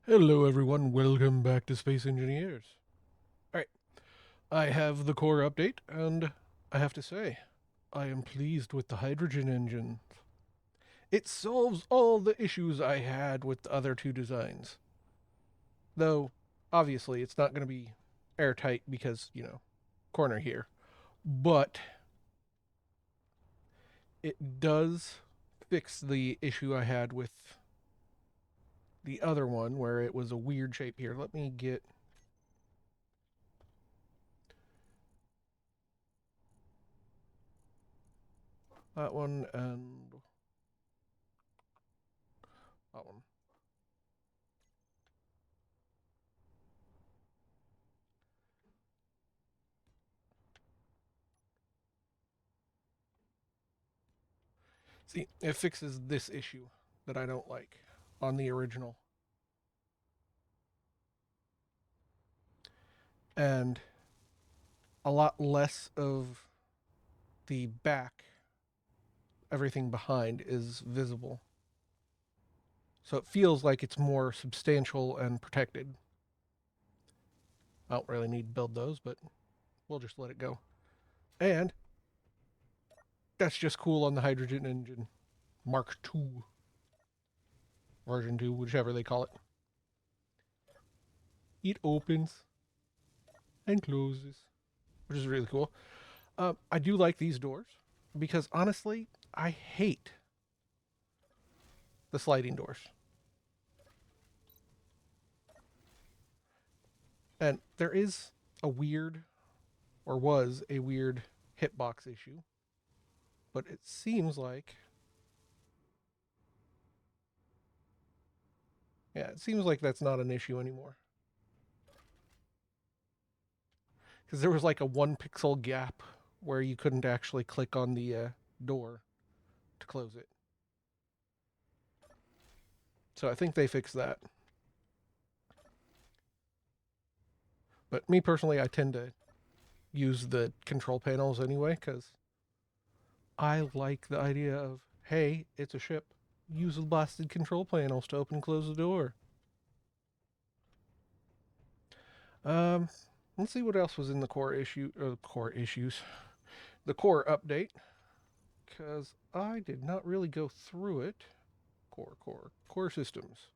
Hello, everyone. Welcome back to Space Engineers. All right, I have the core update, and I have to say, I am pleased with the hydrogen engine. It solves all the issues I had with the other two designs. Though, obviously, it's not going to be airtight because, corner here. But it does fix the issue I had with the other one where it was a weird shape here. Let me get that one and that one. See, it fixes this issue that I don't like on the original. And a lot less of the back, everything behind is visible. So it feels like it's more substantial and protected. I don't really need to build those, but we'll just let it go. And that's just cool on the hydrogen engine. Mark II, version 2, whichever they call it. It opens and closes, which is really cool. I do like these doors because honestly, I hate the sliding doors. And there is a weird, or was a weird, hitbox issue, but it seems like, yeah, it seems like that's not an issue anymore. Because there was like a 1 pixel gap where you couldn't actually click on the door to close it. So I think they fixed that. But me personally, I tend to use the control panels anyway because I like the idea of, hey, it's a ship. Use the blasted control panels to open and close the door. Um, let's see what else was in the core issues, the core update, because I did not really go through it. Core systems.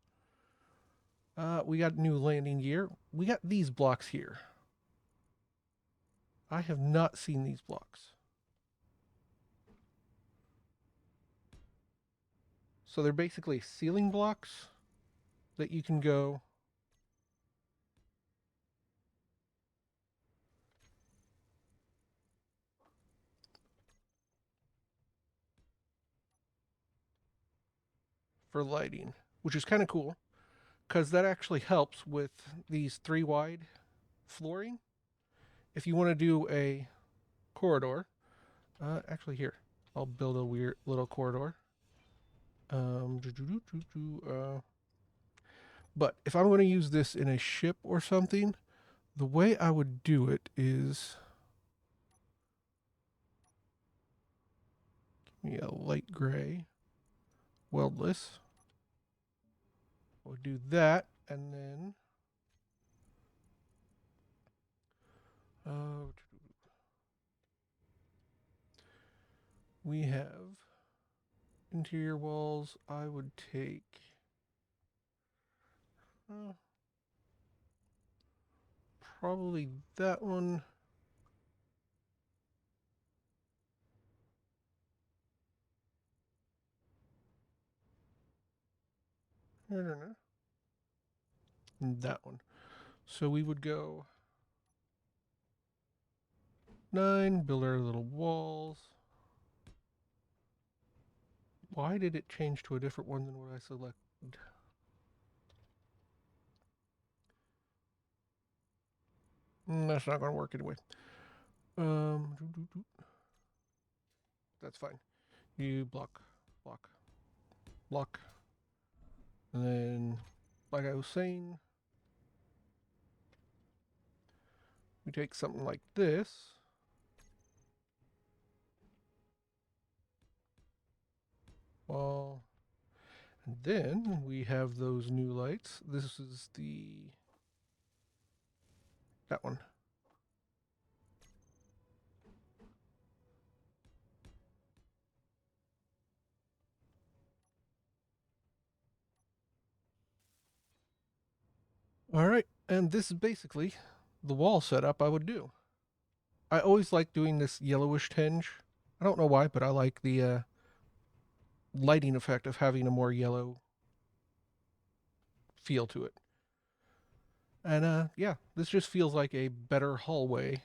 We got new landing gear. We got these blocks here. I have not seen these blocks. So they're basically ceiling blocks that you can go. For lighting, which is kind of cool because that actually helps with these 3 wide flooring. If you want to do a corridor, actually, here, I'll build a weird little corridor. Um, but if I'm going to use this in a ship or something, the way I would do it is give me a light gray, weldless. We'll do that, and then uh, we have interior walls. I would take uh, probably that one. I don't know. That one. So we would go 9, build our little walls. Why did it change to a different one than what I selected? That's not going to work anyway. Um, that's fine. You block, block, block. And then, like I was saying, we take something like this. Well, And then we have those new lights. This is that one. All right, and this is basically the wall setup I would do. I always like doing this yellowish tinge. I don't know why, but I like the lighting effect of having a more yellow feel to it. And yeah, this just feels like a better hallway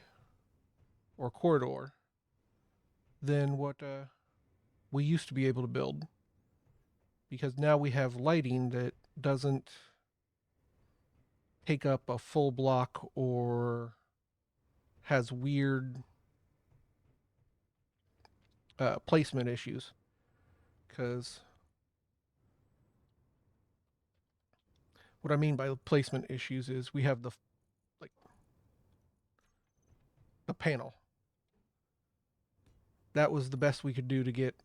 or corridor than what we used to be able to build. Because now we have lighting that doesn't take up a full block or has weird placement issues. Because what I mean by placement issues is we have like the panel. That was the best we could do to get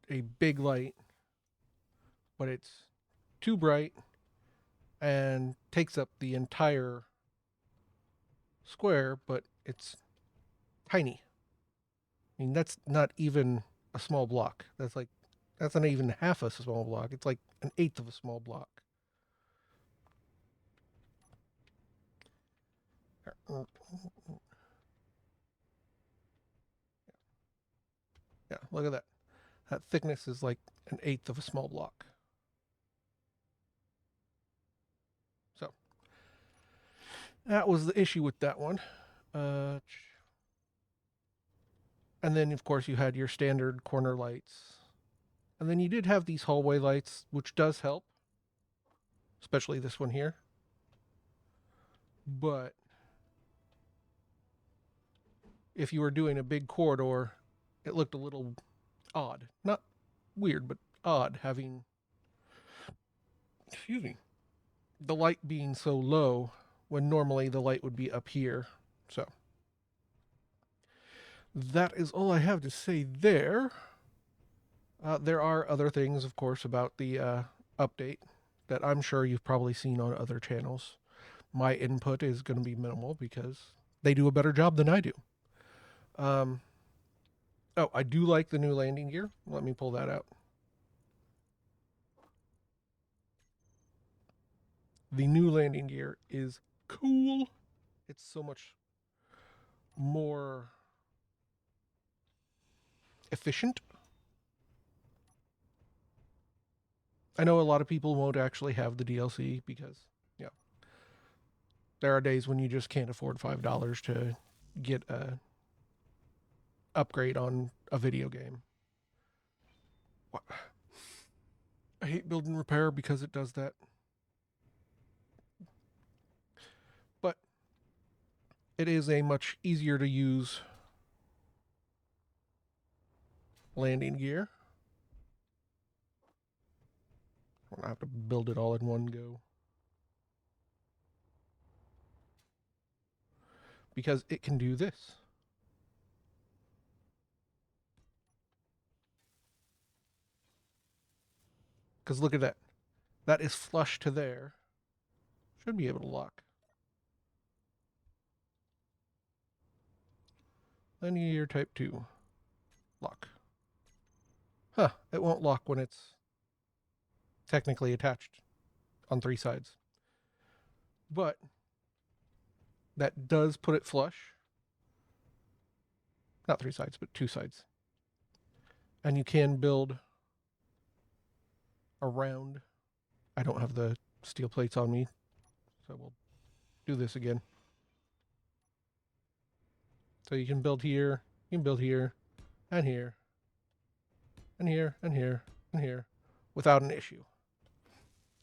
a big light, but it's too bright and takes up the entire square, but it's tiny. I mean, that's not even a small block. That's not even half a small block. It's like an eighth of a small block. Yeah, look at that. That thickness is like an eighth of a small block. So that was the issue with that one. And then, of course, you had your standard corner lights. And then you did have these hallway lights, which does help, especially this one here. But if you were doing a big corridor, it looked a little odd. Not weird, but odd having, excuse me, the light being so low when normally the light would be up here. So that is all I have to say there. There are other things, of course, about the update that I'm sure you've probably seen on other channels. My input is going to be minimal because they do a better job than I do. Oh, I do like the new landing gear. Let me pull that out. The new landing gear is cool. It's so much more efficient. I know a lot of people won't actually have the DLC because, yeah, there are days when you just can't afford $5 to get a upgrade on a video game. I hate build and repair because it does that. But it is a much easier to use landing gear. I don't have to build it all in one go. Because it can do this. Because look at that. That is flush to there. Should be able to lock. Linear type 2. Lock. Huh. It won't lock when it's technically attached on 3 sides. But that does put it flush. Not 3 sides, but 2 sides. And you can build around. I don't have the steel plates on me, so we'll do this again. So you can build here, you can build here, and here, and here, and here, and here, without an issue.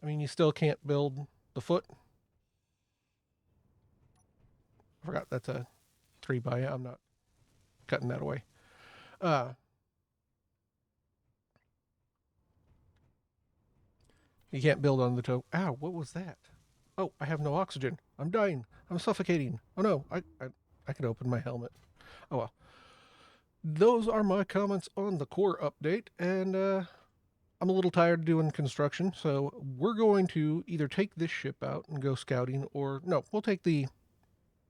I mean, you still can't build the foot. I forgot that's a 3x. I'm not cutting that away. You can't build on the toe. Ow, what was that? Oh, I have no oxygen. I'm dying. I'm suffocating. Oh no, I could open my helmet. Oh well. Those are my comments on the core update, and I'm a little tired doing construction, so we're going to either take this ship out and go scouting, or no, we'll take the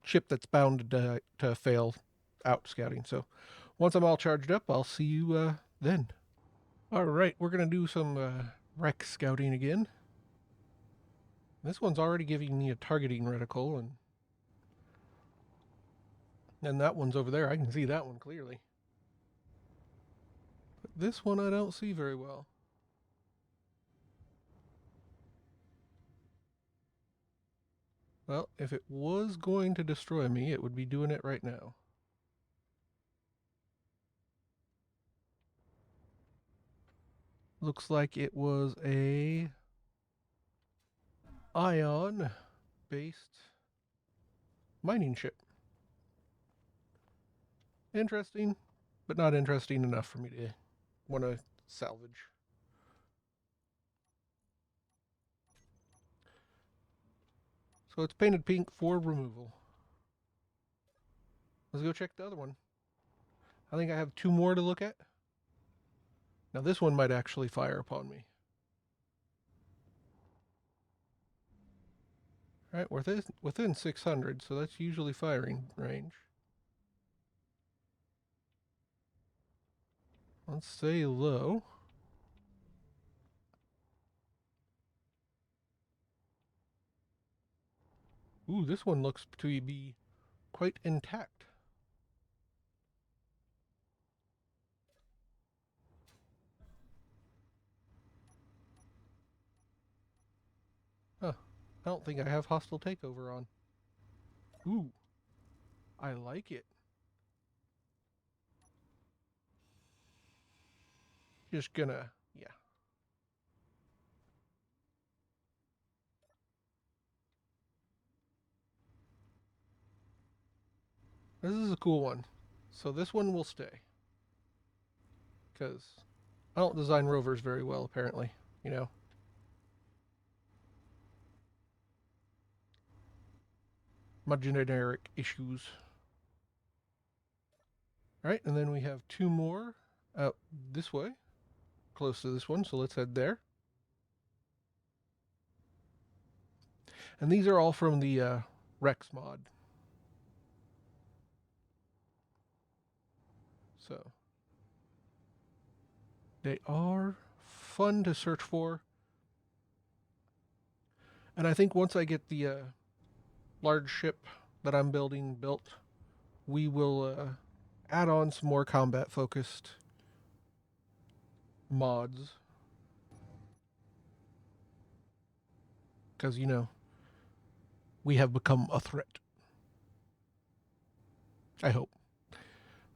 ship that's bound to fail out scouting. So once I'm all charged up, I'll see you then. All right, we're going to do some wreck scouting again. This one's already giving me a targeting reticle, and that one's over there. I can see that one clearly. But this one I don't see very well. Well, if it was going to destroy me, it would be doing it right now. Looks like it was a ion-based mining ship. Interesting, but not interesting enough for me to want to salvage. So it's painted pink for removal. Let's go check the other one. I think I have 2 more to look at. Now this one might actually fire upon me. All right, we're within 600, so that's usually firing range. Let's say low. Ooh, this one looks to be quite intact. Huh. I don't think I have hostile takeover on. Ooh, I like it. Just gonna, yeah. This is a cool one. So this one will stay. Because I don't design rovers very well, apparently. You know? My generic issues. Alright, and then we have 2 more out this way. Close to this one, so let's head there. And these are all from the Rex mod. So they are fun to search for. And I think once I get the large ship that I'm building built, we will add on some more combat focused mods. Because, you know, we have become a threat. I hope.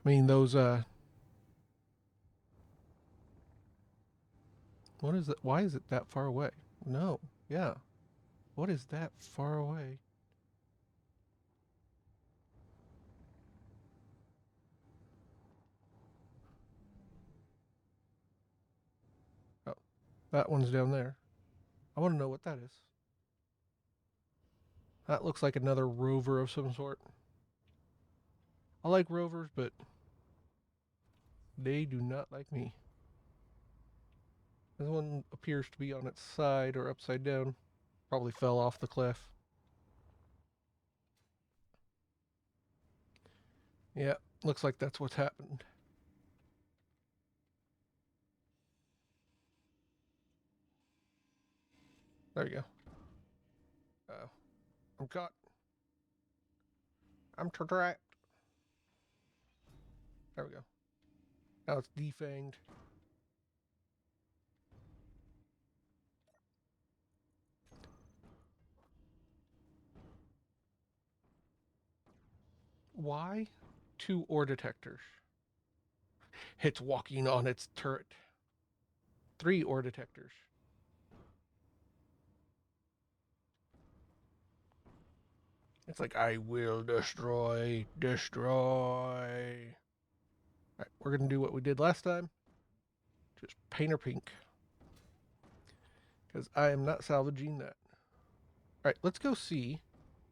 I mean, those, what is it? Why is it that far away? No. Yeah. What is that far away? Oh, that one's down there. I want to know what that is. That looks like another rover of some sort. I like rovers, but they do not like me. This one appears to be on its side or upside down. Probably fell off the cliff. Yeah, looks like that's what's happened. There you go. I'm caught. I'm trapped. There we go. Now it's defanged. Why 2 ore detectors? It's walking on its turret. 3 ore detectors. It's like, I will destroy. Destroy. Alright, we're going to do what we did last time. Just paint her pink. Because I am not salvaging that. Alright, let's go see.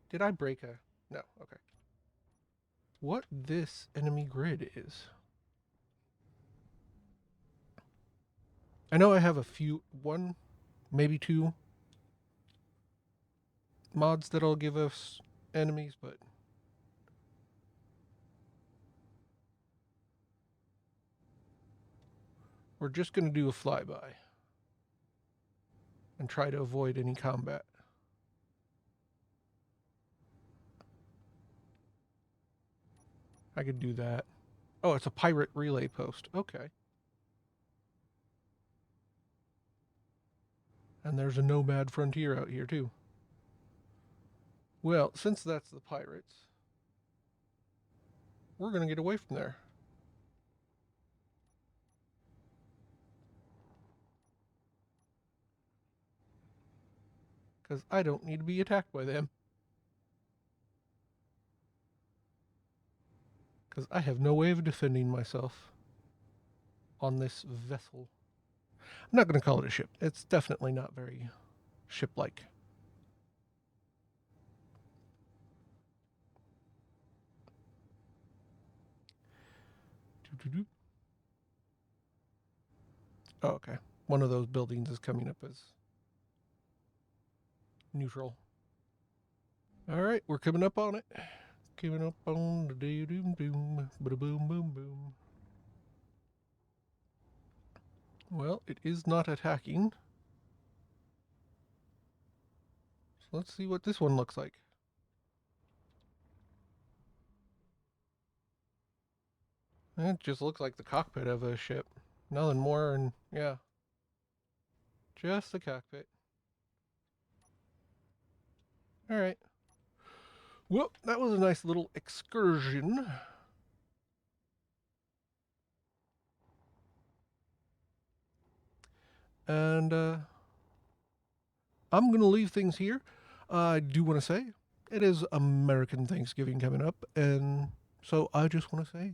Did I break a... No, okay. What this enemy grid is. I know I have a few, one, maybe two mods that'll give us enemies, but we're just going to do a flyby and try to avoid any combat. I could do that. Oh, it's a pirate relay post. Okay. And there's a nomad frontier out here, too. Well, since that's the pirates, we're going to get away from there. Because I don't need to be attacked by them. Because I have no way of defending myself on this vessel. I'm not going to call it a ship. It's definitely not very ship-like. Oh, okay. One of those buildings is coming up as neutral. All right, we're coming up on it. Coming up on the day doom doom, bada boom boom boom. Well, it is not attacking. So let's see what this one looks like. It just looks like the cockpit of a ship. Nothing more, and yeah. Just the cockpit. Alright. Well, that was a nice little excursion. And I'm going to leave things here. I do want to say it is American Thanksgiving coming up, and so I just want to say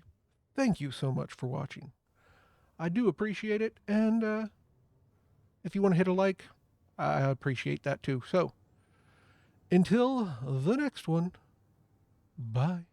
thank you so much for watching. I do appreciate it, and if you want to hit a like, I appreciate that too. So, until the next one, bye.